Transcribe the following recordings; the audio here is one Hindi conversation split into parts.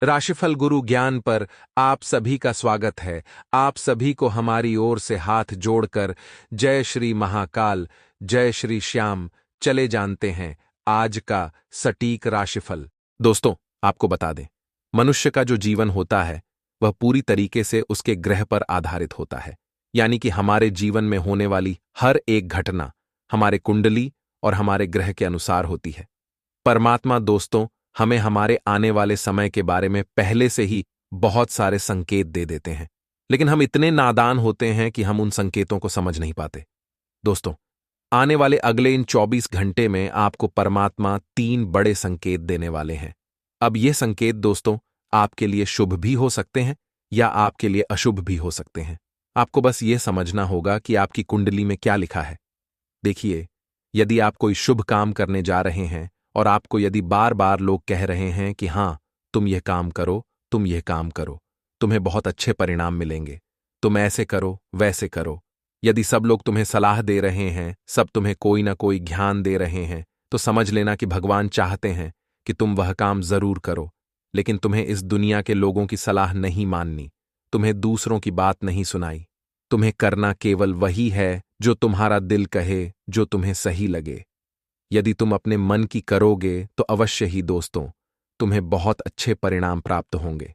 राशिफल गुरु ज्ञान पर आप सभी का स्वागत है। आप सभी को हमारी ओर से हाथ जोड़कर जय श्री महाकाल, जय श्री श्याम। चले जानते हैं आज का सटीक राशिफल। दोस्तों, आपको बता दें, मनुष्य का जो जीवन होता है वह पूरी तरीके से उसके ग्रह पर आधारित होता है। यानी कि हमारे जीवन में होने वाली हर एक घटना हमारे कुंडली और हमारे ग्रह के अनुसार होती है। परमात्मा दोस्तों हमें हमारे आने वाले समय के बारे में पहले से ही बहुत सारे संकेत दे देते हैं, लेकिन हम इतने नादान होते हैं कि हम उन संकेतों को समझ नहीं पाते। दोस्तों, आने वाले अगले इन 24 घंटे में आपको परमात्मा 3 बड़े संकेत देने वाले हैं। अब ये संकेत दोस्तों आपके लिए शुभ भी हो सकते हैं या आपके लिए अशुभ भी हो सकते हैं। आपको बस ये समझना होगा कि आपकी कुंडली में क्या लिखा है। देखिए, यदि आप कोई शुभ काम करने जा रहे हैं और आपको यदि बार बार लोग कह रहे हैं कि हाँ, तुम यह काम करो, तुम यह काम करो, तुम्हें बहुत अच्छे परिणाम मिलेंगे, तुम ऐसे करो, वैसे करो, यदि सब लोग तुम्हें सलाह दे रहे हैं, सब तुम्हें कोई ना कोई ज्ञान दे रहे हैं, तो समझ लेना कि भगवान चाहते हैं कि तुम वह काम जरूर करो, लेकिन तुम्हें इस दुनिया के लोगों की सलाह नहीं माननी, तुम्हें दूसरों की बात नहीं सुनाई। तुम्हें करना केवल वही है जो तुम्हारा दिल कहे, जो तुम्हें सही लगे। यदि तुम अपने मन की करोगे तो अवश्य ही दोस्तों तुम्हें बहुत अच्छे परिणाम प्राप्त होंगे।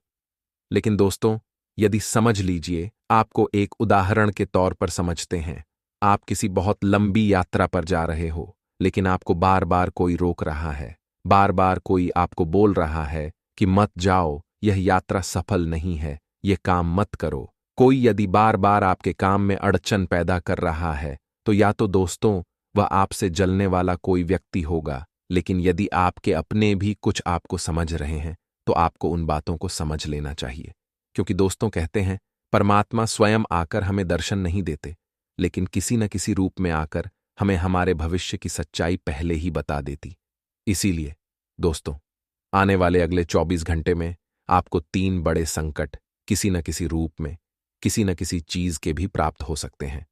लेकिन दोस्तों, यदि समझ लीजिए, आपको एक उदाहरण के तौर पर समझते हैं। आप किसी बहुत लंबी यात्रा पर जा रहे हो, लेकिन आपको बार बार कोई रोक रहा है, बार बार कोई आपको बोल रहा है कि मत जाओ, यह यात्रा सफल नहीं है, यह काम मत करो। कोई यदि बार बार आपके काम में अड़चन पैदा कर रहा है, तो या तो दोस्तों वह आपसे जलने वाला कोई व्यक्ति होगा, लेकिन यदि आपके अपने भी कुछ आपको समझ रहे हैं तो आपको उन बातों को समझ लेना चाहिए। क्योंकि दोस्तों कहते हैं, परमात्मा स्वयं आकर हमें दर्शन नहीं देते, लेकिन किसी न किसी रूप में आकर हमें हमारे भविष्य की सच्चाई पहले ही बता देती। इसीलिए दोस्तों, आने वाले अगले 24 घंटे में आपको 3 बड़े संकट किसी न किसी रूप में, किसी न किसी चीज के भी प्राप्त हो सकते हैं।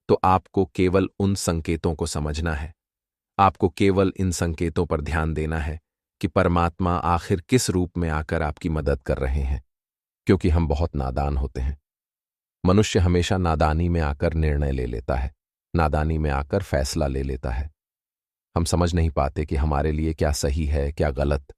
तो आपको केवल उन संकेतों को समझना है। आपको केवल इन संकेतों पर ध्यान देना है कि परमात्मा आखिर किस रूप में आकर आपकी मदद कर रहे हैं। क्योंकि हम बहुत नादान होते हैं। मनुष्य हमेशा नादानी में आकर निर्णय ले लेता है, नादानी में आकर फैसला ले लेता है। हम समझ नहीं पाते कि हमारे लिए क्या सही है, क्या गलत।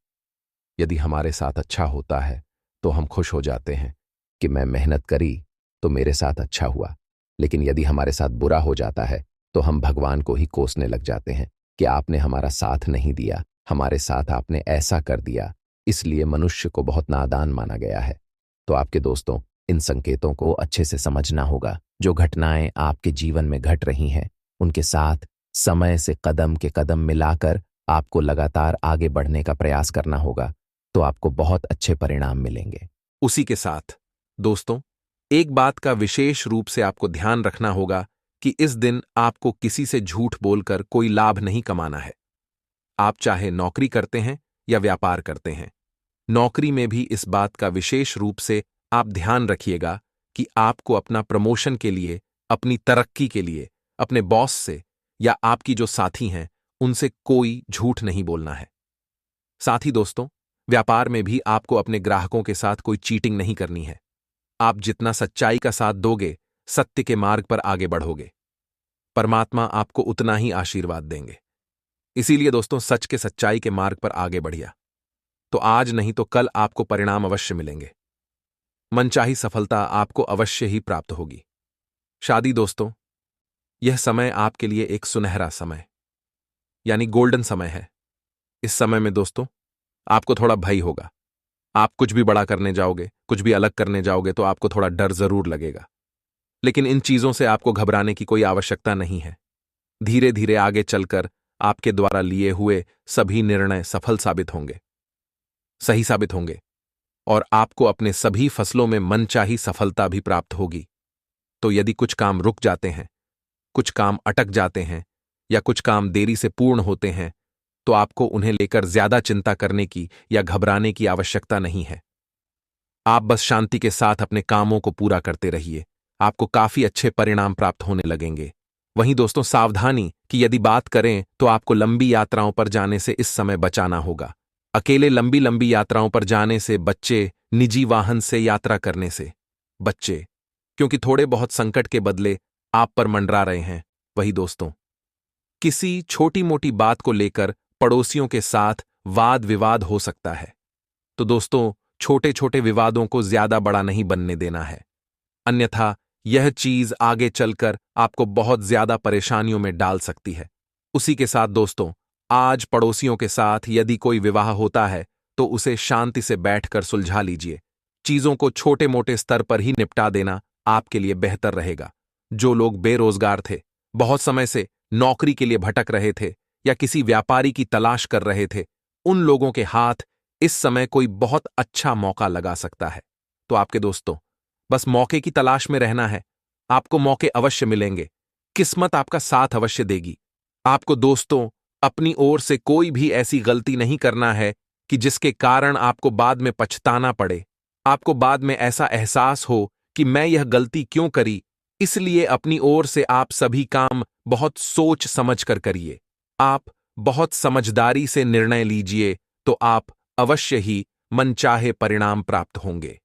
यदि हमारे साथ अच्छा होता है तो हम खुश हो जाते हैं कि मैं मेहनत करी तो मेरे साथ अच्छा हुआ, लेकिन यदि हमारे साथ बुरा हो जाता है तो हम भगवान को ही कोसने लग जाते हैं कि आपने हमारा साथ नहीं दिया, हमारे साथ आपने ऐसा कर दिया। इसलिए मनुष्य को बहुत नादान माना गया है। तो आपके दोस्तों, इन संकेतों को अच्छे से समझना होगा। जो घटनाएं आपके जीवन में घट रही हैं, उनके साथ समय से कदम के कदम मिलाकर आपको लगातार आगे बढ़ने का प्रयास करना होगा, तो आपको बहुत अच्छे परिणाम मिलेंगे। उसी के साथ दोस्तों, एक बात का विशेष रूप से आपको ध्यान रखना होगा कि इस दिन आपको किसी से झूठ बोलकर कोई लाभ नहीं कमाना है। आप चाहे नौकरी करते हैं या व्यापार करते हैं, नौकरी में भी इस बात का विशेष रूप से आप ध्यान रखिएगा कि आपको अपना प्रमोशन के लिए, अपनी तरक्की के लिए अपने बॉस से या आपकी जो साथी हैं उनसे कोई झूठ नहीं बोलना है। साथ ही दोस्तों, व्यापार में भी आपको अपने ग्राहकों के साथ कोई चीटिंग नहीं करनी है। आप जितना सच्चाई का साथ दोगे, सत्य के मार्ग पर आगे बढ़ोगे, परमात्मा आपको उतना ही आशीर्वाद देंगे। इसीलिए दोस्तों, सच के सच्चाई के मार्ग पर आगे बढ़िया, तो आज नहीं तो कल आपको परिणाम अवश्य मिलेंगे। मनचाही सफलता आपको अवश्य ही प्राप्त होगी। शादी दोस्तों, यह समय आपके लिए एक सुनहरा समय यानी गोल्डन समय है। इस समय में दोस्तों आपको थोड़ा भय होगा। आप कुछ भी बड़ा करने जाओगे, कुछ भी अलग करने जाओगे तो आपको थोड़ा डर जरूर लगेगा, लेकिन इन चीजों से आपको घबराने की कोई आवश्यकता नहीं है। धीरे धीरे आगे चलकर आपके द्वारा लिए हुए सभी निर्णय सफल साबित होंगे, सही साबित होंगे, और आपको अपने सभी फसलों में मनचाही सफलता भी प्राप्त होगी। तो यदि कुछ काम रुक जाते हैं, कुछ काम अटक जाते हैं या कुछ काम देरी से पूर्ण होते हैं, तो आपको उन्हें लेकर ज्यादा चिंता करने की या घबराने की आवश्यकता नहीं है। आप बस शांति के साथ अपने कामों को पूरा करते रहिए, आपको काफी अच्छे परिणाम प्राप्त होने लगेंगे। वहीं दोस्तों, सावधानी कि यदि बात करें तो आपको लंबी यात्राओं पर जाने से इस समय बचाना होगा, अकेले लंबी लंबी यात्राओं पर जाने से, बच्चे निजी वाहन से यात्रा करने से। बच्चे, क्योंकि थोड़े बहुत संकट के बदले आप पर मंडरा रहे हैं। वही दोस्तों, किसी छोटी मोटी बात को लेकर पड़ोसियों के साथ वाद विवाद हो सकता है। तो दोस्तों, छोटे छोटे विवादों को ज्यादा बड़ा नहीं बनने देना है, अन्यथा यह चीज आगे चलकर आपको बहुत ज्यादा परेशानियों में डाल सकती है। उसी के साथ दोस्तों, आज पड़ोसियों के साथ यदि कोई विवाह होता है तो उसे शांति से बैठकर सुलझा लीजिए। चीजों को छोटे मोटे स्तर पर ही निपटा देना आपके लिए बेहतर रहेगा। जो लोग बेरोजगार थे, बहुत समय से नौकरी के लिए भटक रहे थे या किसी व्यापारी की तलाश कर रहे थे, उन लोगों के हाथ इस समय कोई बहुत अच्छा मौका लगा सकता है। तो आपके दोस्तों, बस मौके की तलाश में रहना है। आपको मौके अवश्य मिलेंगे, किस्मत आपका साथ अवश्य देगी। आपको दोस्तों, अपनी ओर से कोई भी ऐसी गलती नहीं करना है कि जिसके कारण आपको बाद में पछताना पड़े। आपको बाद में ऐसा एहसास हो कि मैं यह गलती क्यों करी। इसलिए अपनी ओर से आप सभी काम बहुत सोच समझ कर करिए। आप बहुत समझदारी से निर्णय लीजिए, तो आप अवश्य ही मनचाहे परिणाम प्राप्त होंगे।